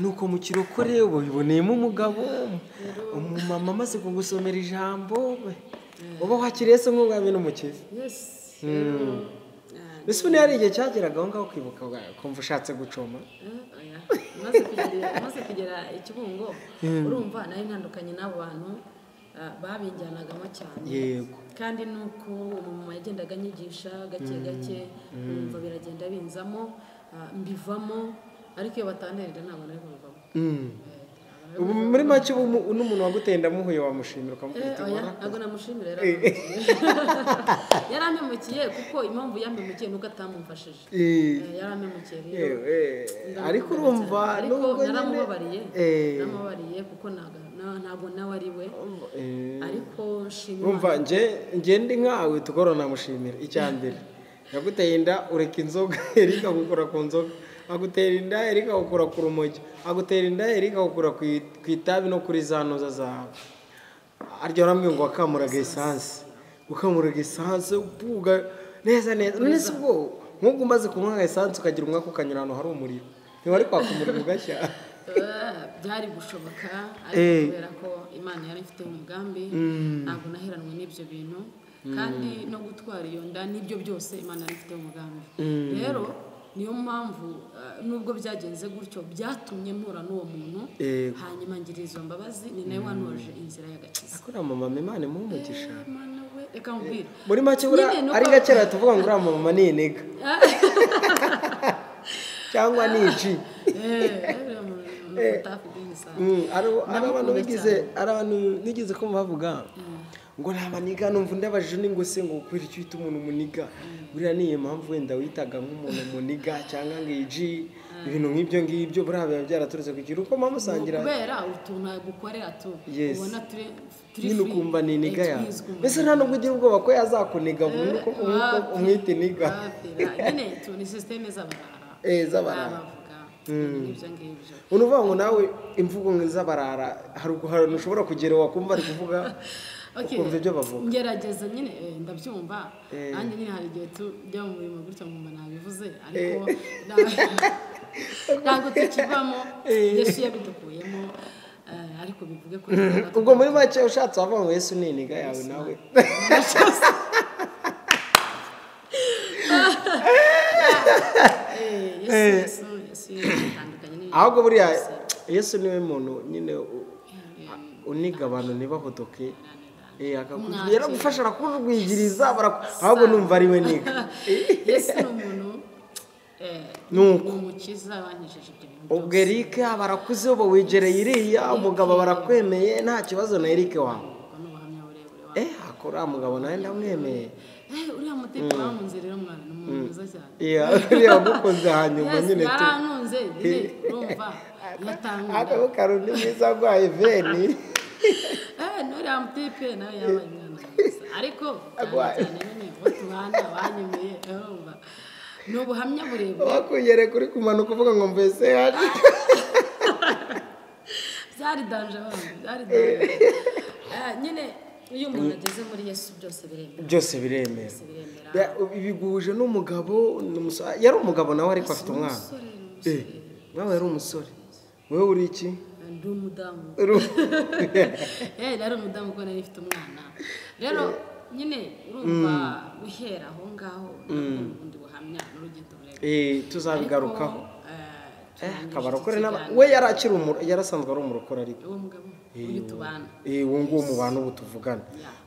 nuko mu kirokore ubiboneyemo umugabo umumama amaze kugusomera ijambo uba wakiriye se nk'ubwami n'umukiza. Mbese ubu hari igihe cyageraga aho ngaho kwibuka kumva ushatse gucoma? maze kugera ikibungo urumva nari ntandukanye n'abo bantu babinjyanagamo cyane. Yego. Kandi nuko umumama yagendaga anyigisha gake gake numva biragenda binzamo mbivamo, ariko iyo batanterera ntabwo nari kubivamo. Ubu muri make n'umuntu waguteye ndamuhuye wamushimira ukamukubita inkora? Ntabwo namushimira, yarampemukiye kuko impamvu yampemukiye nuko atamumfashije. Yarampemukiye rero, ariko urumva naramubabariye kuko ntabwo nawe ari we, ariko nshimira. Urumva nge ndi nkawe tukora namushimira. Icyambere yaguteye inda ureka inzoga Erika gukora ku nzoga, agutera inda Erika gukora ku rumogi, agutera inda Erika gukora ku itabi no kuri za noza zawe. Aryo ramwe ngo akamuraga Essanse, ukamuraga Essanse upuga neza nese ubwo nk'ubwo umaze kunywa Essanse ukagira umwaka ukanyura ahantu hari umuriro, ntiwari kwakumura mugashya? Byari gushoboka, ariko kubera ko Imana yari ifite umugambi ntabwo naheranwe n'ibyo bintu, kandi no gutwara iyo nda n'ibyo byose Imana yari ifite umugambi. Rero niyo mpamvu nubwo byagenze gutyo byatumye mpura n'uwo muntu, hanyuma ngira izo mbabazi, ni nawe wanoje inzira y'agakiza. Akora mama Imana imuhumugisha. Reka nkubwire muri make ari gakera tuvuga ngo uriya mama ni inega cyangwa ni iki? Abantu nigeze ko bavuga ngo nta maniga, numva ndabajije ningo se ngo kwira icyo uhita umuntu umuniga, buriya niyo mpamvu wenda witaga nk'umuntu umuniga cyangwa ngo iji ibintu nk'ibyo ngibyo buriya biba byaraturutse ku kintu uko mama usangira kubera utuntu gukorera tu ubona turi nyine ukumva ni iniga yawe. Mbese nta nubwo ugira ubwoba ko yazakuniga burundu ko umwita iniga. Nyine tu ni systeme z'abarara bavuga n'ibyo ngibyo. Unuvuga ngo nawe imvugo z'abarara hari uguharana ushobora kugera wakumva ari kuvuga ukumva ibyo bavuga. Ngerageza nyine ndabyumva, nanjye nyine hari igihe tujya mu murimo gutya nkumva nabivuze, ariko ntabwo tukibamo, Yesu yabidukuyemo, ariko bivuge ko ubwo muri make ushatse wavuga ngo Yesu ni iniga yawe nawe. ahubwo buriya Yesu niwe muntu nyine uniga abantu ntibahodoke, yaragufasha arakugwigiriza, ahubwo numva ari we niga. Yesu ni umuntu umukiza wankijije ibyo bintu. Ubwo Eric barakuze ubu wigereye iriya umugabo barakwemeye nta kibazo na Eric wawe. Akora mugabo nawe ndamwemeye. Uriya mutipe bamunze rero mwana n'umuntu mwiza cyane. Uriya gukunze hanyuma nyine tu. Yarankunze urumva yatanga. Akabo karundi mwiza gwaye veni. Nuriya mutipe nawe yabaye mwana mwiza. Ariko cyane nyine utubana banyemeye urumva. No buhamya burebure. Bakugere kuri kumanuka uvuga ngo mbese yaje. Byari danje nyine iyo umuntu ageze muri Yesu byose biremera. Ibiguhuje n'umugabo yari umugabo nawe ariko afite umwana. Nawe yari umusore. Wowe uri iki? Ndi umudamu. Nari umudamu kuko nari mfite umwana. Rero nyine urumva uhera aho ngaho n'ubundi buhamya n'urugendo rurerure. Tuzabigarukaho. Kabarokore we yarakira yarasanzwe ari umurokore ariko. Uwo mugabo tubana. Uwo nguwo mu bantu ubu tuvugana.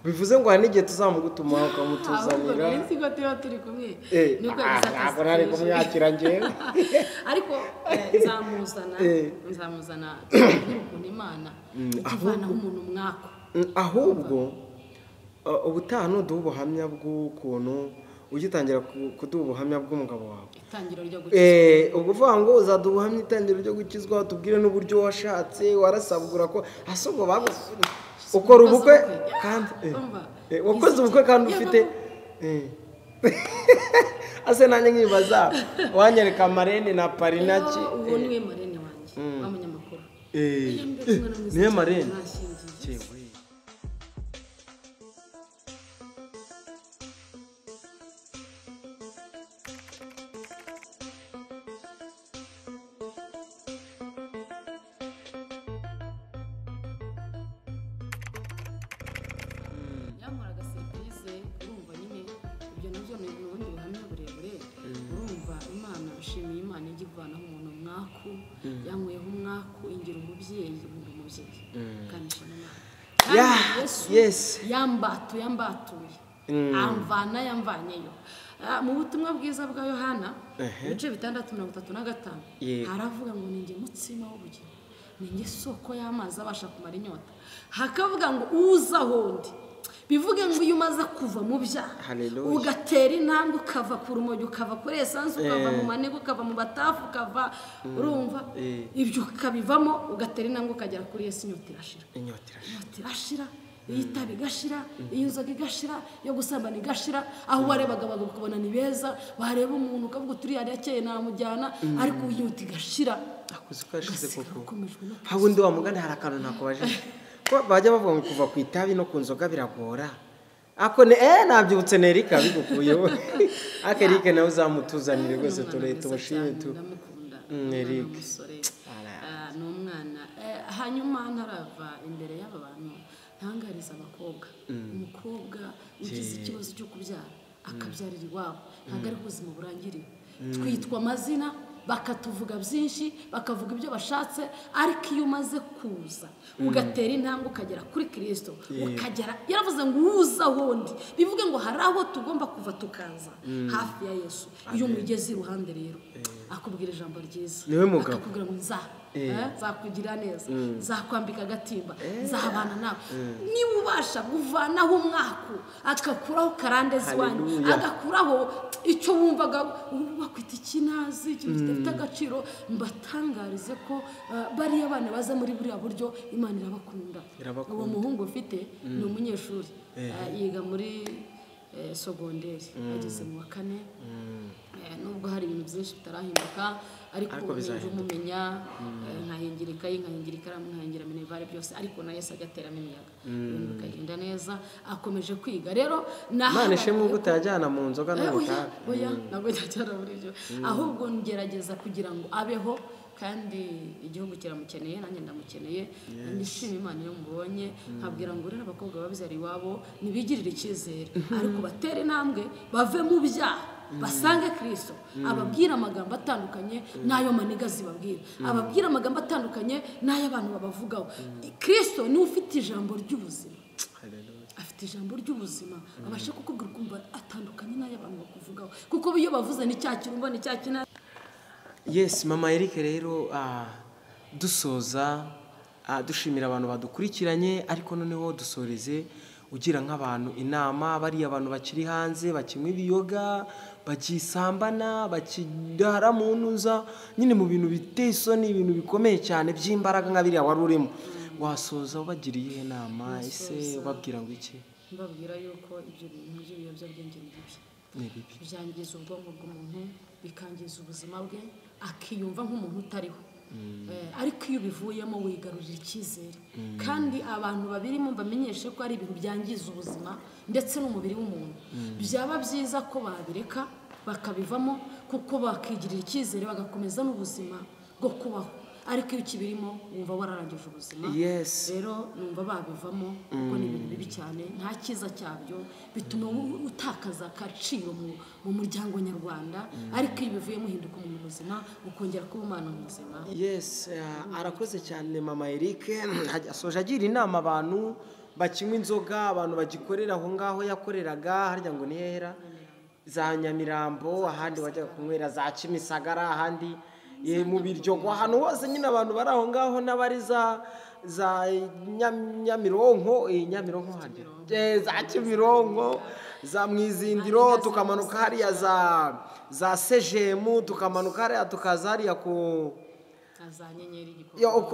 Bivuze ngo hari n'igihe tuzamugutuma ukamutuzanira. Ahubwo nsigo turi kumwe. Nuko ntabwo nari kumwakira njyewe. Ariko nzamuzana ukuntu Imana ikivanaho umuntu mwako. Ahubwo ubutaha nuduha ubuhamya bw'ukuntu ugitangira kuduha ubuhamya bw'umugabo wawe. Itangiro ryo gukizwa. Ubwo uvuga ngo uzaduha ubuhamya itangiro ryo gukizwa, tubwire n'uburyo washatse warasabugura ko asubwo ukora ubukwe kandi wakoze ubukwe kandi ufite ase nanjye nkibaza wanyereka marene na parinaki. Uwo niwe marene wanjye w'amunyamakuru. Niwe marene. umwaku yanyweho umwaku ingira umubyeyi kanisha n'Imana yes yambatuye yamvanyeyo mu butumwa bwiza bwa Yohana ibice 6:35 haravuga ngo ninjye mutsima w'ubugingo ninjye soko y'amazi abasha kumara inyota hakavuga ngo uza hondi bivuge ngo iyo umaze kuva mu byaha ugatera intambwe ukava ku rumogi ukava kuri Essanse ukava mu manego ukava mu batafu ukava urumva ibyo ukabivamo ugatera intambwe ukagera kuri Yesu inyota irashira itabi igashira inzoga igashira yo gusambana igashira aho warebaga bakubona ni beza wareba umuntu ukavuga turi yakeye namujyana ariko inyota igashira akuzi ko yashize koko habundi wa mugani hari akantu ntakubaje ko bajya bavuga ngo kuva ku itabi no ku nzoga biragora ako nabyutse Erika bigukuyeho Erika nawe uzamutuzanire rwose tubashime tu Erika ni umwana hanyuma ntarava imbere y'aba bantu ntangariza umukobwa ugize ikibazo cyo kubyara akabyarira iwabo ntabwo ari ubuzima burangiriye twitwa amazina bakatuvuga byinshi bakavuga ibyo bashatse ariko iyo umaze kuza ugatera intambwe ukagera kuri Kristo ukagera yaravuze ngo uza hondi bivuge ngo hari aho tugomba kuva tukaza hafi ya Yesu iyo umugeze iruhande rero akubwira ijambo ryiza akakubwira ngo zakugira neza zakwambika agatimba zabana nawe niba ubasha kuvanaho umwaku akakuraho karandezi wanyu agakuraho icyo wumvaga bakwita ikinazi ikintu gifite agaciro mbatangarize ko bari abana baza muri buriya buryo Imana irabakunda uwo muhungu ufite ni umunyeshuri yiga muri sogonderi ageze mu wa 4 nubwo hari ibintu byinshi bitarahinduka ariko ubu mumenya nkahingira ikayi nkahingira ikaramu nkahingira minevare byose ariko na Yesu agateramo imiyaga bikagenda neza akomeje kwiga rero Imana ishimwe ngo utajyana mu nzoga no mutabi oya ntabwo cyara muri byo ahubwo ngerageza kugira ngo abeho kandi igihugu kiramukeneye nanjye ndamukeneye ndishima Imana iyo mubonye nkabwira ngo rero abakobwa babyara iwabo nibigirire icyizere ariko batere intambwe bave mu byaha basange Kristo ababwira amagambo atandukanye nayo maniga zibabwira ababwira amagambo atandukanye nayo abantu babavugaho Kristo ni ufite ijambo ry'ubuzima afite ijambo ry'ubuzima abasha kukubwira kumva atandukanye nayo abantu bakuvugaho kuko iyo bavuze ni cyakirumba ni cyakina Yes Mama Eric rero dusoza dushimira abantu badukurikiranye ariko noneho dusoreze ugira nk'abantu inama bari abantu bakiri hanze bakinywa ibiyoga bakisambana bakidara mu ntuza nyine mu bintu biteye isoni ibintu bikomeye cyane by'imbaraga nka biriya wari urimo wasoza ubagiriye inama ese ubabwira ngo iki mbabwira yuko ibyo bintu by'ibiyobyabwenge ni bibi byangiza ubwonko bw'umuntu bikangiza ubuzima bwe akiyumva nk'umuntu utariho ariko iyo bivuyemo wigarurira icyizere kandi abantu babirimo bamenyeshe ko ari ibintu byangiza ubuzima ndetse n'umubiri w'umuntu byaba byiza ko babireka bakabivamo kuko bakigirira icyizere bagakomeza n'ubuzima bwo kubaho ariko iyo kibirimo wumva wararangije ubuzima rero numva babivamo kuko ni ibintu bibi cyane nta cyiza cyabyo bituma utakaza agaciro mu muryango nyarwanda ariko iyo bivuye muhinduka umuntu muzima ukongera kuba umwana muzima arakoze cyane Mama Eric asoje agira inama abantu bakinywa inzoga abantu bagikorera aho ngaho yakoreraga harya ngo ni hera za Nyamirambo ahandi bajya kunywera za Kimisagara ahandi mu biryogo ahantu hose nyine abantu bari aho ngaho n'abari za Nyamironko handi za Kimironko za Mwizindiro tukamanuka hariya za Sejemu tukamanuka hariya tukaza hariya ku za Nyenyeri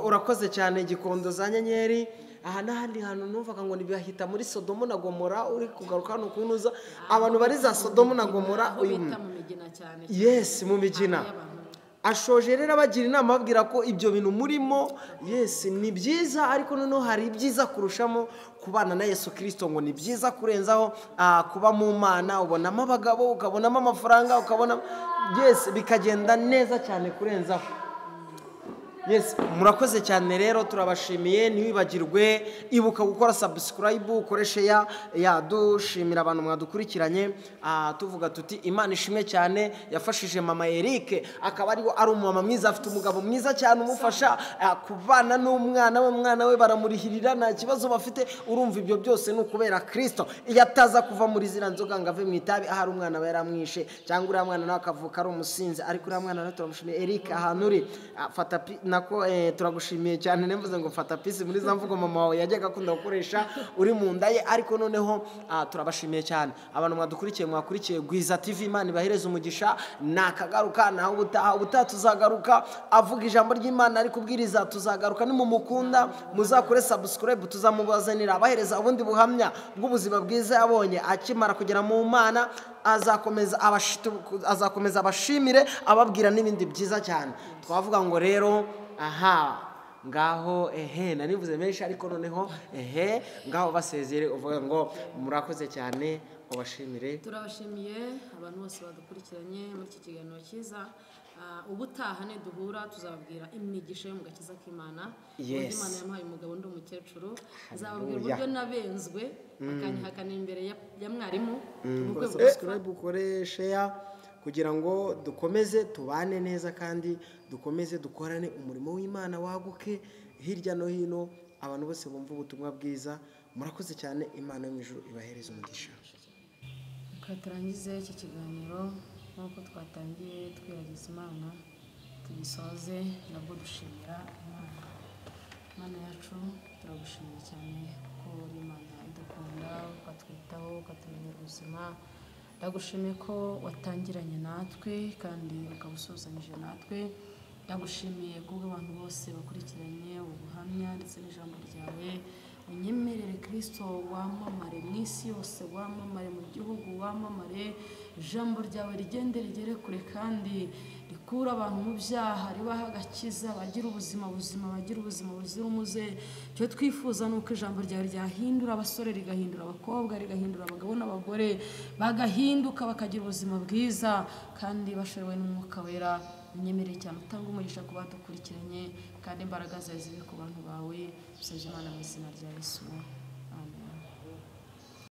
urakoze cyane Gikondo za Nyenyeri aha n'ahandi hantu numvaga ngo nibahita muri Sodomu na Gomora uri kugaruka hano kunuza abantu bari za Sodomu na Gomora mu Migina ashoje rero abagira inama babwira ko ibyo bintu murimo ni byiza ariko noneho hari ibyiza kurushamo kubana na Yesu Kristo ngo ni byiza kurenzaho kuba mu Mana ubonamo abagabo ukabonamo amafaranga ukabona bikagenda neza cyane kurenzaho Yes, murakoze cyane rero turabashimiye ntiwibagirwe ibuka gukora subscribe ukore share dushimira abantu mwadukurikiranye tuvuga tuti Imana ishimwe cyane yafashije Mama Eric akaba ari umumama mwiza afite umugabo mwiza cyane umufasha kubana n'umwana we baramurihirira nta kibazo bafite urumva ibyo byose n'ukubera Kristo yataza kuva muri zira nzoga ngave mu itabi ahari umwana we yaramwishe cyangwa uriya mwana nawe akavuka ari umusinzi ariko uriya mwana nawe turamushimiye Eric ahantu uri fata nako turagushimiye cyane nemvuze ngo fata pisi muri za mvugo mama wawe yajyaga akunda gukoresha uri mu nda ye ariko noneho turabashimiye cyane abantu mwakurikiye Gwiza TV Imana ibahereza umugisha nakagaruka naho ubutaha tuzagaruka avuga ijambo ry'Imana ari kubwiriza tuzagaruka ni mu mukunda muzakore subscribe tuzamubazanira abahereza ubundi buhamya bw'ubuzima bwiza yabonye akimara kugera mu Mana azakomeza abashimire ababwira n'ibindi byiza cyane twavuga ngo rero ngaho nanivuze menshi ariko noneho ngaho basezere uvuga ngo murakoze cyane ubashimire turabashimiye abantu bose badukurikiranye muri iki kiganiro cyiza ubutaha ne duhura tuzababwira imigisha yo mu gakiza k'Imana Imana yampaye umugabo ndi umukecuru azababwira uburyo nabenzwe akanyihakanira imbere ya mwarimu subscribe ukore share kugira ngo dukomeze tubane neza kandi dukomeze dukorane umurimo w'Imana waguke hirya no hino abantu bose bumva ubutumwa bwiza murakoze cyane Imana yo mu ijuru ibahereza umugisha turangize iki kiganiro nk'uko twatangiye twiragiza Imana tugisoze nabwo dushimira Imana yacu turagushimiye cyane ko uri Imana idukunda ukatwitaho ukatumenya ubuzima ndagushimiye ko watangiranye natwe kandi ukabusuzanyije natwe ndagushimiye kubwo abantu bose bakurikiranye ubuhamya ndetse n'ijambo ryawe unyemerere Kristo wamamare mu isi yose wamamare mu gihugu wamamare ijambo ryawe rigere kure kandi rikura abantu mu byaha ribaha agakiza bagira ubuzima bagira ubuzima buzira umuze cyo twifuza nuko ijambo ryawe ryahindura abasore rigahindura abakobwa rigahindura abagabo n'abagore bagahinduka bakagira ubuzima bwiza kandi bashorewe n'umwuka wera unyemerere cyane utanga umugisha ku badukurikiranye kandi imbaraga zawe zibe ku bantu bawe bisabye Imana mu izina rya Yesu.